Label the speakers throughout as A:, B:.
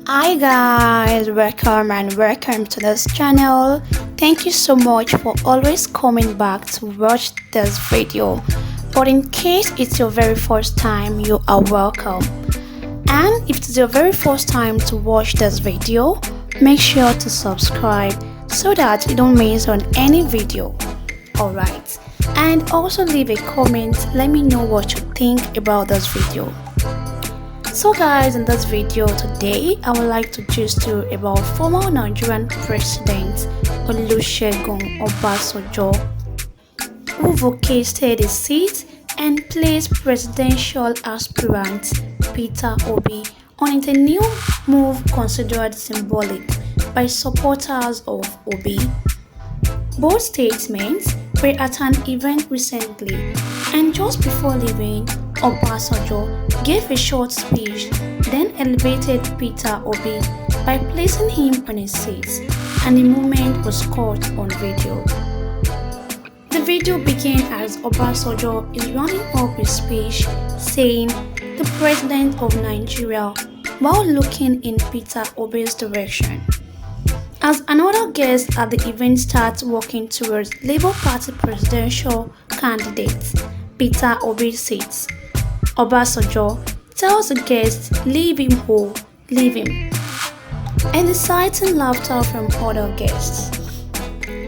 A: Hi guys, welcome to this channel. Thank you so much for always coming back to watch this video. But in case it's your very first time, you are welcome. And if it's your very first time to watch this video, make sure to subscribe so that you don't miss on any video. Alright, and also leave a comment. Let me know what you think about this video. So guys, in this video today, I would like to gist you about former Nigerian President Olusegun Obasanjo, who vacated his seat and placed presidential aspirant Peter Obi on a new move considered symbolic by supporters of Obi. Both statements were at an event recently, and just before leaving, Obasanjo gave a short speech, then elevated Peter Obi by placing him on his seat, and the moment was caught on video. The video began as Obasanjo is running up his speech, saying, "The President of Nigeria," while looking in Peter Obi's direction. As another guest at the event starts walking towards Labour Party presidential candidate Peter Obi's seat, Obasanjo tells the guest, "Leave him, ho, leave him," and inciting laughter from other guests.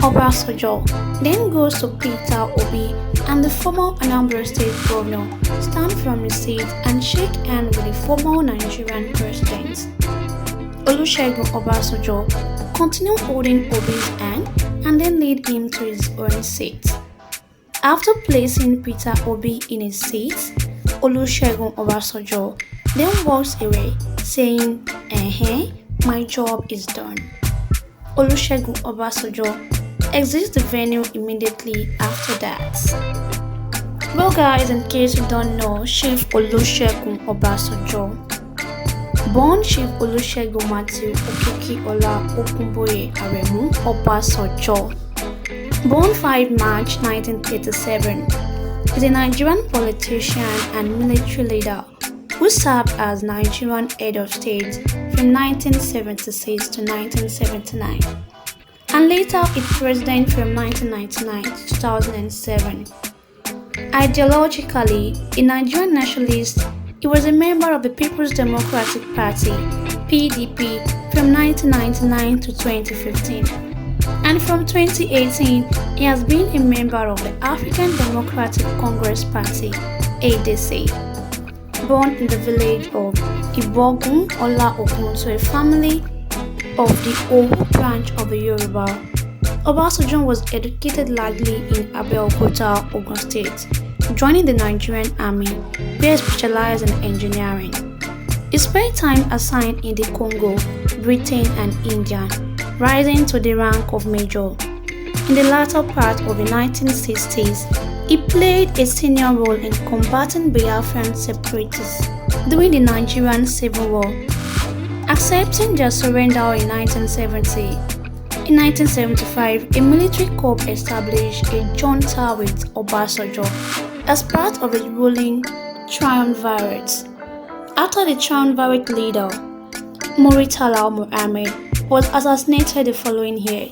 A: Obasanjo then goes to Peter Obi, and the former Anambra State governor stand from his seat and shake hands with the former Nigerian president. Olusegun Obasanjo continued holding Obi's hand and then led him to his own seat. After placing Peter Obi in his seat, Olusegun Obasanjo then walks away, saying, my job is done." Olusegun Obasanjo exits the venue immediately after that. Well guys, in case you don't know, Chief Olusegun Obasanjo, born Chief Olusegun Matthew Okikiola Okunboye Aremu Obasanjo, born 5 March 1937, is a Nigerian politician and military leader who served as Nigerian head of state from 1976 to 1979, and later its president from 1999 to 2007. Ideologically, a Nigerian nationalist, he was a member of the People's Democratic Party (PDP) from 1999 to 2015. And from 2018, he has been a member of the African Democratic Congress Party (ADC). Born in the village of Ibogun Ola-Okun to a family of the Owu branch of the Yoruba, Obasanjo was educated largely in Abeokuta, Ogun State, joining the Nigerian Army, where he specialized in engineering. He spent time assigned in the Congo, Britain, and India, rising to the rank of major. In the latter part of the 1960s, he played a senior role in combating Biafran separatists during the Nigerian Civil War, accepting their surrender in 1970. In 1975, a military coup established a junta with Obasanjo as part of the ruling triumvirate. After the triumvirate leader, Muritala Muhammad, was assassinated the following year,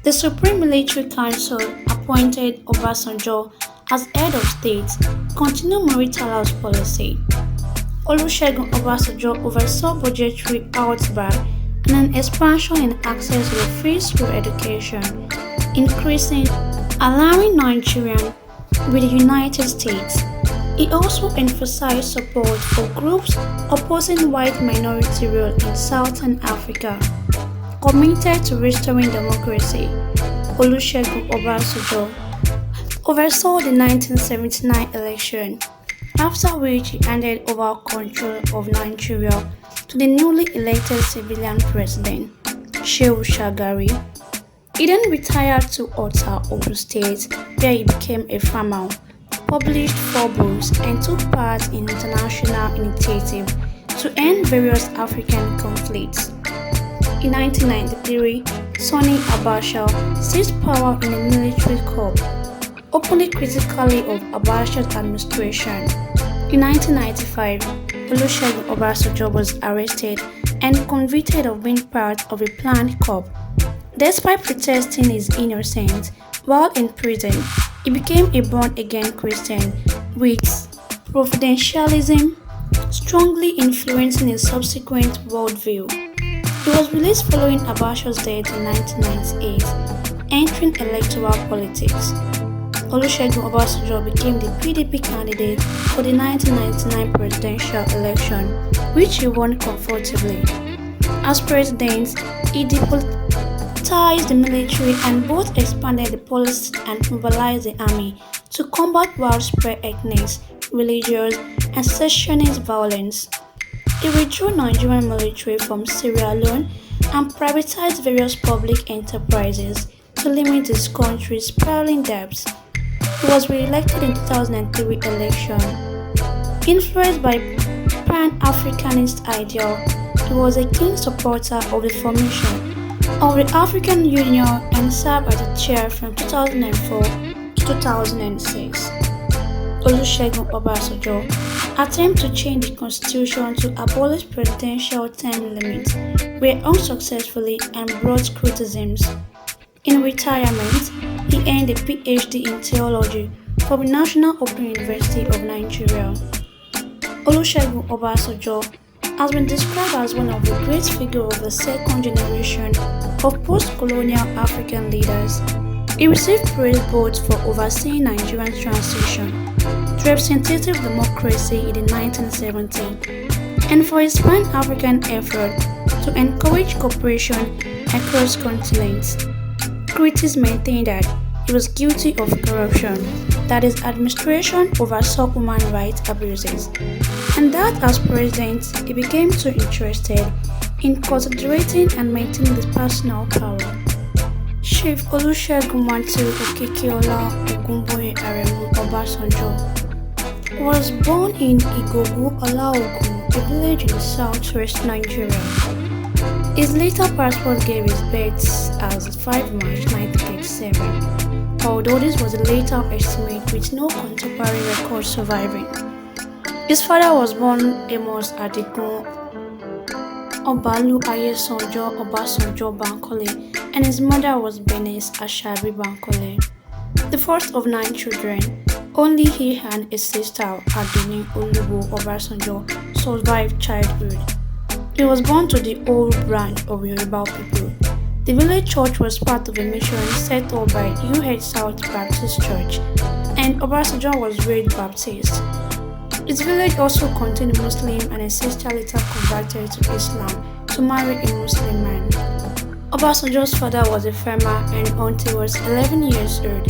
A: the Supreme Military Council appointed Obasanjo as head of state, continuing Muritala's policy. Olusegun Obasanjo oversaw budgetary outbreak and an expansion in access to free school education, increasing, allowing Nigerian with the United States. He also emphasized support for groups opposing white minority rule in Southern Africa. Committed to restoring democracy, Olusegun Obasanjo oversaw the 1979 election, after which he handed over control of Nigeria to the newly elected civilian president, Shehu Shagari. He then retired to Ota, Ogun State, where he became a farmer, published 4 books, and took part in international initiatives to end various African conflicts. In 1993, Sani Abacha seized power in a military coup, openly critical of Abacha's administration. In 1995, Olusegun Obasanjo was arrested and convicted of being part of a planned coup. Despite protesting his innocence while in prison, he became a born-again Christian with providentialism strongly influencing his subsequent worldview. He was released following Abacha's death in 1998, entering electoral politics. Olusegun Obasanjo became the PDP candidate for the 1999 presidential election, which he won comfortably. As president, he depoliticized the military and both expanded the police and mobilized the army to combat widespread ethnic, religious, and secessionist violence. He withdrew Nigerian military from Sierra Leone and privatized various public enterprises to limit his country's spiraling debts. He was re-elected in 2003 election. Influenced by Pan-Africanist ideal, he was a keen supporter of the formation of the African Union and served as the chair from 2004 to 2006. Olusegun Obasanjo attempts to change the constitution to abolish presidential term limits were unsuccessfully and brought criticisms. In retirement, he earned a PhD in theology from the National Open University of Nigeria. Olusegun Obasanjo has been described as one of the great figures of the second generation of post-colonial African leaders. He received praise both for overseeing Nigerian transition to representative democracy in the 1970s and for his pan-African effort to encourage cooperation across continents. Critics maintain that he was guilty of corruption, that his administration oversaw human rights abuses, and that as president he became too interested in consolidating and maintaining his personal power. Chief Olusegun Matthew Okekiola Ogunboye Aremu Obasanjo was born in Igogu, Olaogun, a village in southwest Nigeria. His later passport gave his birth as 5 March 1937, although this was a later estimate with no contemporary record surviving. His father was born Amos Adigun Obalu Ayesonjo Obasanjo Bankole, and his mother was Benes Ashabi Bankole. The first of 9 children, only he and his sister Aduni Olubo Obasanjo survived childhood. He was born to the old branch of Yoruba people. The village church was part of a mission set up by UH South Baptist Church, and Obasanjo was raised Baptist. His village also contained a Muslim, and his sister later converted to Islam to marry a Muslim man. Obasanjo's father was a farmer, and until he was 11 years old,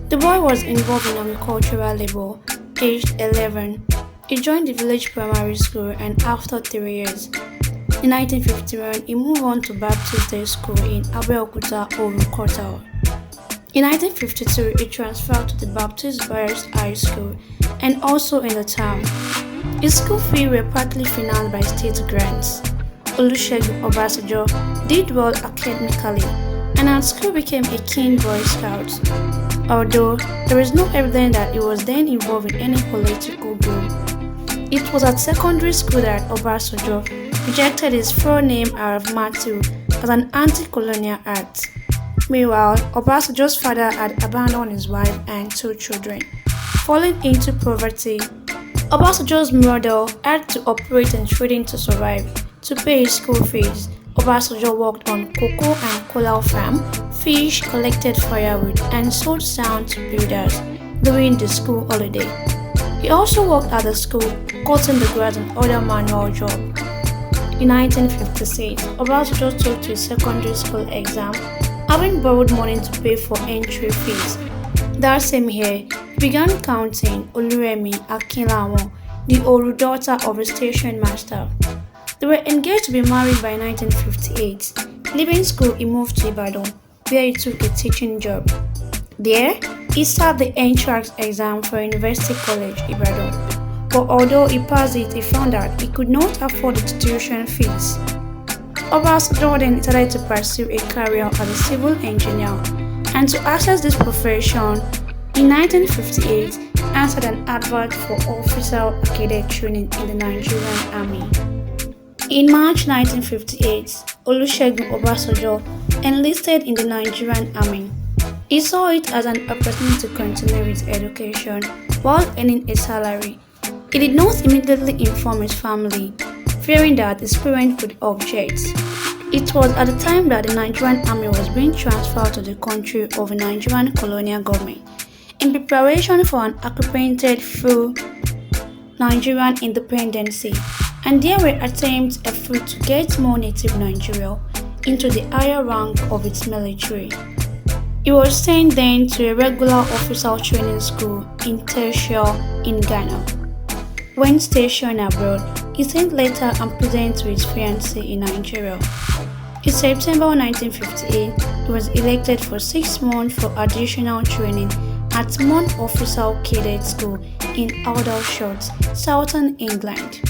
A: the boy was involved in agricultural labor. Aged 11, he joined the village primary school, and after 3 years, in 1951, he moved on to Baptist Day School in Abeokuta, Oru Kota. In 1952, he transferred to the Baptist Boys High School and also in the town. His school fees were partly financed by state grants. Olusegun Obasanjo did well academically and at school became a keen Boy Scout, although there is no evidence that he was then involved in any political group. It was at secondary school that Obasanjo rejected his full name of Matthew as an anti-colonial act. Meanwhile, Obasanjo's father had abandoned his wife and 2 children, falling into poverty. Obasanjo's mother had to operate in trading to survive. To pay his school fees, Obasanjo worked on cocoa and cola farm, fish, collected firewood, and sold sand to builders during the school holiday. He also worked at the school, cutting the grass and other manual jobs. In 1956, Obasanjo took to his secondary school exam, having borrowed money to pay for entry fees. That same year, he began counting Oluremi Akinlawon, the Oru daughter of a station master. They were engaged to be married by 1958. Leaving school, he moved to Ibadan, where he took a teaching job. There, he sat the entrance exam for University College, Ibadan. But although he passed it, he found that he could not afford the tuition fees. Obasanjo then decided to pursue a career as a civil engineer, and to access this profession, in 1958, answered an advert for officer cadet training in the Nigerian Army. In March 1958, Olusegun Obasanjo enlisted in the Nigerian army. He saw it as an opportunity to continue his education while earning a salary. He did not immediately inform his family, fearing that his parents would object. It was at the time that the Nigerian army was being transferred to the country of the Nigerian colonial government in preparation for an occupied full Nigerian independence, and there were attempts afoot to get more native Nigeria into the higher rank of its military. He was sent then to a regular officer training school in Tertia in Ghana. When stationed abroad, he sent letter and present to his fiancée in Nigeria. In September 1958, he was elected for 6 months for additional training at Mon Officer Cadet School in Aldershot, southern England.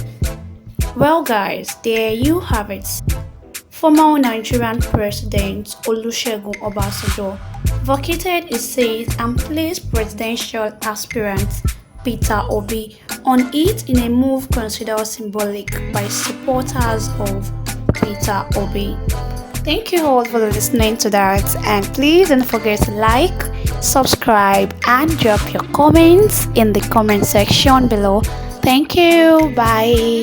A: Well guys, there you have it. Former Nigerian President Olusegun Obasanjo vacated his seat and placed presidential aspirant Peter Obi on it in a move considered symbolic by supporters of Peter Obi. Thank you all for listening to that, and please don't forget to like, subscribe, and drop your comments in the comment section below. Thank you. Bye.